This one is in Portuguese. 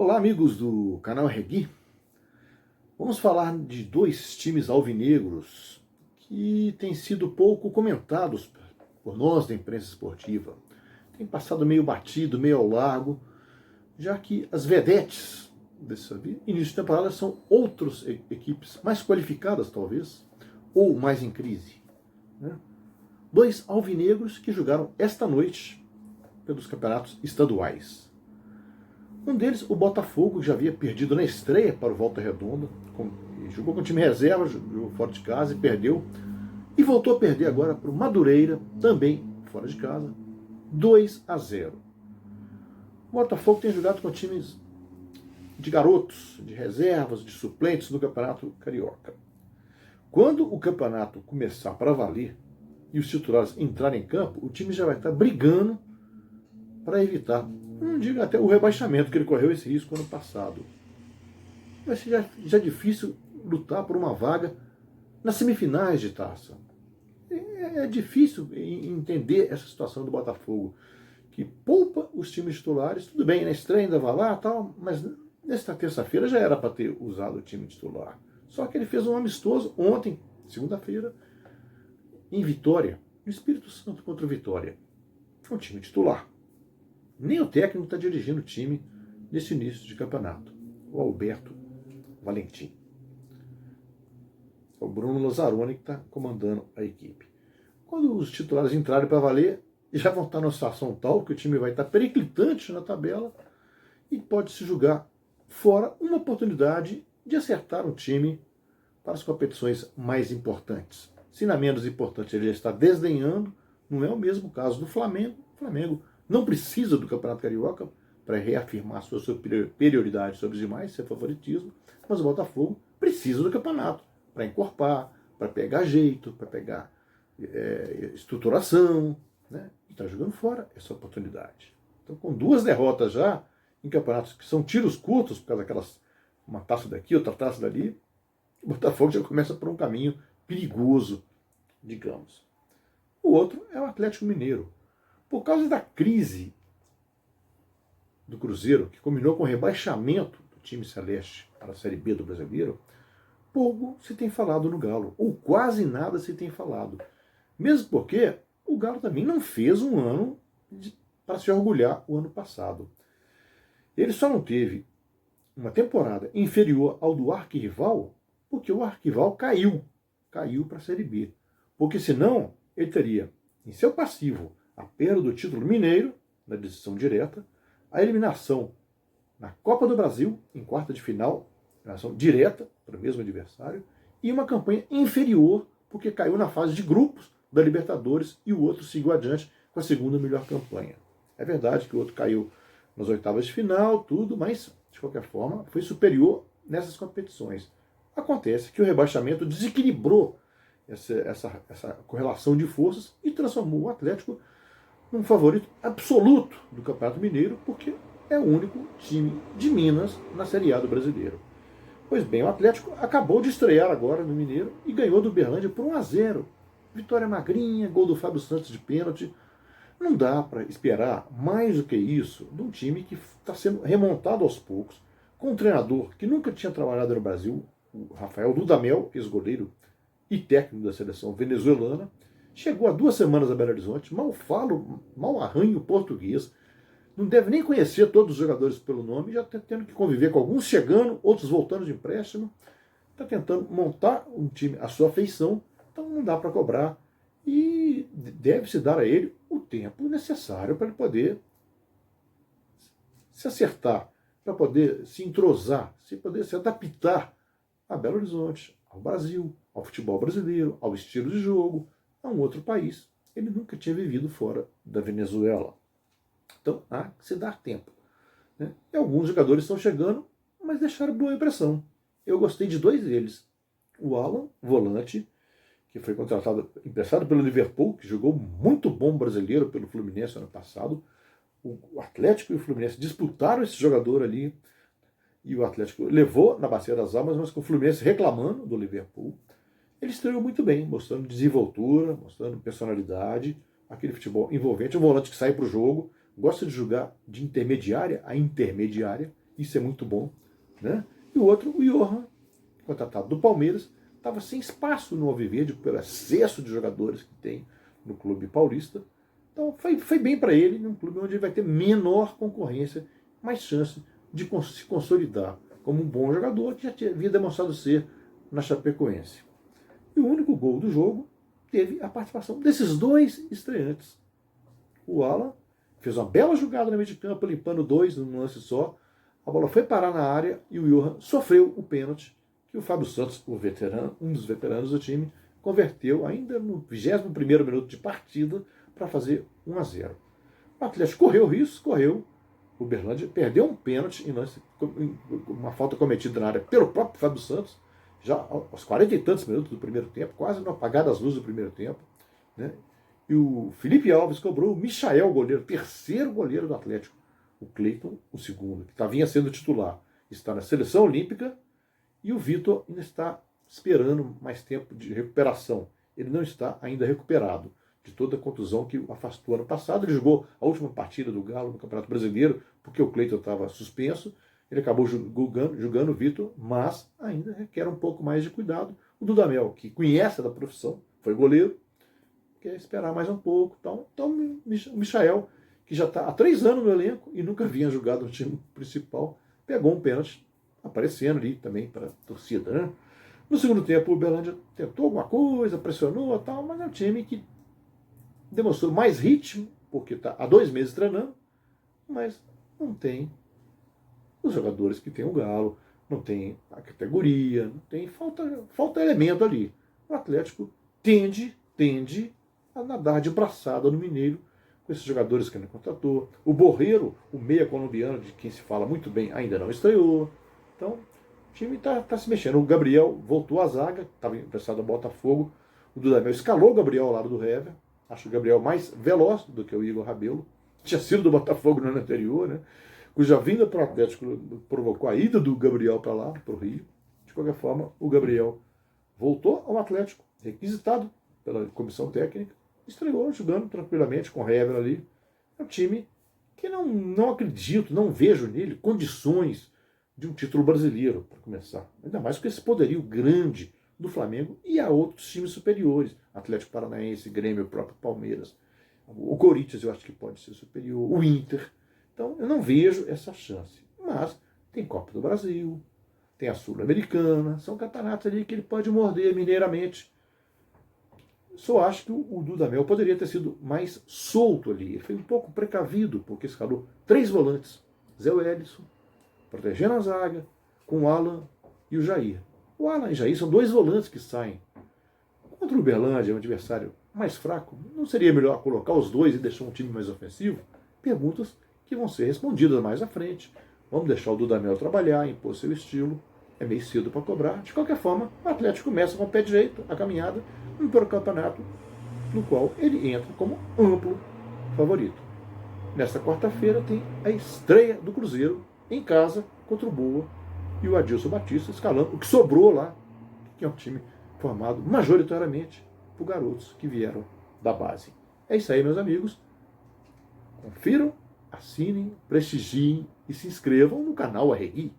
Olá, amigos do canal Regui. Vamos falar de dois times alvinegros que têm sido pouco comentados por nós da imprensa esportiva. Tem passado meio batido, meio ao largo, já que as vedetes desse início de temporada são outras equipes mais qualificadas, talvez, ou mais em crise, né? Dois alvinegros que jogaram esta noite pelos campeonatos estaduais. Um deles, o Botafogo, que já havia perdido na estreia para o Volta Redonda, jogou com o time reserva, jogou fora de casa e perdeu. E voltou a perder agora para o Madureira, também fora de casa, 2-0. O Botafogo tem jogado com times de garotos, de reservas, de suplentes no Campeonato Carioca. Quando o campeonato começar para valer e os titulares entrarem em campo, o time já vai estar brigando para evitar, não digo até o rebaixamento, que ele correu esse risco ano passado. Vai ser já difícil lutar por uma vaga nas semifinais de taça. É difícil entender essa situação do Botafogo, que poupa os times titulares. Tudo bem, na estreia ainda vai lá, tal, mas nesta terça-feira já era para ter usado o time titular. Só que ele fez um amistoso ontem, segunda-feira, em Vitória, no Espírito Santo contra o Vitória. Um time titular. Nem o técnico está dirigindo o time nesse início de campeonato. O Alberto Valentim. É o Bruno Lazzaroni que está comandando a equipe. Quando os titulares entrarem para valer, já vão estar numa situação tal que o time vai estar periclitante na tabela e pode se julgar fora uma oportunidade de acertar um time para as competições mais importantes. Se na menos importante ele já está desdenhando, não é o mesmo caso do Flamengo. O Flamengo não precisa do Campeonato Carioca para reafirmar sua superioridade sobre os demais, seu favoritismo, mas o Botafogo precisa do campeonato para encorpar, para pegar jeito, para pegar estruturação, né? E está jogando fora essa oportunidade. Então, com duas derrotas já em campeonatos que são tiros curtos, por causa daquelas, uma taça daqui, outra taça dali, o Botafogo já começa por um caminho perigoso, digamos. O outro é o Atlético Mineiro. Por causa da crise do Cruzeiro, que combinou com o rebaixamento do time celeste para a Série B do Brasileiro, pouco se tem falado no Galo, ou quase nada se tem falado. Mesmo porque o Galo também não fez um ano para se orgulhar o ano passado. Ele só não teve uma temporada inferior ao do arquirrival porque o arquirrival caiu para a Série B. Porque senão ele teria em seu passivo a perda do título mineiro, na decisão direta, a eliminação na Copa do Brasil, em quarta de final, eliminação direta para o mesmo adversário, e uma campanha inferior, porque caiu na fase de grupos da Libertadores e o outro seguiu adiante com a segunda melhor campanha. É verdade que o outro caiu nas oitavas de final, tudo, mas, de qualquer forma, foi superior nessas competições. Acontece que o rebaixamento desequilibrou essa correlação de forças e transformou o Atlético num favorito absoluto do Campeonato Mineiro, porque é o único time de Minas na Série A do Brasileiro. Pois bem, o Atlético acabou de estrear agora no Mineiro e ganhou do Uberlândia por 1-0. Vitória magrinha, gol do Fábio Santos de pênalti. Não dá para esperar mais do que isso de um time que está sendo remontado aos poucos, com um treinador que nunca tinha trabalhado no Brasil, o Rafael Dudamel, ex-goleiro e técnico da seleção venezuelana. Chegou há 2 semanas a Belo Horizonte, mal arranha o português, não deve nem conhecer todos os jogadores pelo nome, já está tendo que conviver com alguns chegando, outros voltando de empréstimo, está tentando montar um time à sua feição, então não dá para cobrar e deve-se dar a ele o tempo necessário para ele poder se acertar, para poder se entrosar, poder se adaptar a Belo Horizonte, ao Brasil, ao futebol brasileiro, ao estilo de jogo, a um outro país. Ele nunca tinha vivido fora da Venezuela. Então há que se dar tempo, né? E alguns jogadores estão chegando, mas deixaram boa impressão. Eu gostei de 2 deles. O Alan, volante, que foi emprestado pelo Liverpool, que jogou muito bom brasileiro pelo Fluminense ano passado. O Atlético e o Fluminense disputaram esse jogador ali, e o Atlético levou na Bacia das Almas, mas com o Fluminense reclamando do Liverpool. Ele estreou muito bem, mostrando desenvoltura, mostrando personalidade, aquele futebol envolvente, um volante que sai para o jogo, gosta de jogar de intermediária a intermediária, isso é muito bom, né? E o outro, o Johan, contratado do Palmeiras, estava sem espaço no Alviverde pelo excesso de jogadores que tem no clube paulista. Então foi bem para ele, num clube onde ele vai ter menor concorrência, mais chance de se consolidar como um bom jogador que já havia demonstrado ser na Chapecoense. E o único gol do jogo teve a participação desses dois estreantes. O Alan fez uma bela jogada no meio de campo, limpando dois num lance só. A bola foi parar na área e o Johan sofreu o pênalti que o Fábio Santos, o veterano, um dos veteranos do time, converteu ainda no 21º minuto de partida para fazer 1-0. O Atlético correu risco, correu. O Uberlândia perdeu um pênalti em uma falta cometida na área pelo próprio Fábio Santos, já aos 40 e tantos minutos do primeiro tempo, quase no apagar das luzes do primeiro tempo, né? E o Felipe Alves cobrou o Michael, goleiro, terceiro goleiro do Atlético. O Cleiton, o segundo, que vinha sendo titular, está na seleção olímpica, e o Vitor ainda está esperando mais tempo de recuperação. Ele não está ainda recuperado de toda a contusão que o afastou ano passado. Ele jogou a última partida do Galo no Campeonato Brasileiro, porque o Cleiton estava suspenso. Ele acabou jogando o Vitor, mas ainda requer um pouco mais de cuidado. O Dudamel, que conhece da profissão, foi goleiro, quer esperar mais um pouco. Então o Michael, que já está há 3 anos no elenco e nunca vinha jogado no time principal, pegou um pênalti, aparecendo ali também para a torcida, né? No segundo tempo, o Uberlândia tentou alguma coisa, pressionou e tal, mas é um time que demonstrou mais ritmo, porque está há 2 meses treinando, mas não tem os jogadores que tem o Galo, não tem a categoria, não tem, falta elemento ali. O Atlético tende a nadar de braçada no Mineiro, com esses jogadores que não contratou. O Borreiro, o meia colombiano, de quem se fala muito bem, ainda não estreou. Então, o time está se mexendo. O Gabriel voltou à zaga, estava emprestado ao Botafogo. O Dudamel escalou o Gabriel ao lado do Hever. Acho o Gabriel mais veloz do que o Igor Rabelo. Tinha sido do Botafogo no ano anterior, né? Cuja vinda para o Atlético provocou a ida do Gabriel para lá, para o Rio. De qualquer forma, o Gabriel voltou ao Atlético, requisitado pela comissão técnica, estreou jogando tranquilamente com o Hever ali. É um time que não acredito, não vejo nele condições de um título brasileiro, para começar. Ainda mais com esse poderio grande do Flamengo e a outros times superiores. Atlético Paranaense, Grêmio, o próprio Palmeiras. O Corinthians eu acho que pode ser superior. O Inter. Então eu não vejo essa chance. Mas tem Copa do Brasil, tem a Sul-Americana, são campeonatos ali que ele pode morder mineiramente. Só acho que o Dudamel poderia ter sido mais solto ali. Ele foi um pouco precavido, porque escalou 3 volantes. Zé Wellison, protegendo a zaga, com o Alan e o Jair. O Alan e o Jair são 2 volantes que saem. Contra o Uberlândia, um adversário mais fraco, não seria melhor colocar os dois e deixar um time mais ofensivo? Perguntas que vão ser respondidas mais à frente. Vamos deixar o Dudamel trabalhar, impor seu estilo. É meio cedo para cobrar. De qualquer forma, o Atlético começa com o pé direito, a caminhada, para o campeonato, no qual ele entra como amplo favorito. Nesta quarta-feira tem a estreia do Cruzeiro em casa contra o Boa e o Adilson Batista escalando o que sobrou lá, que é um time formado majoritariamente por garotos que vieram da base. É isso aí, meus amigos. Confiram, assinem, prestigiem e se inscrevam no canal Arregui.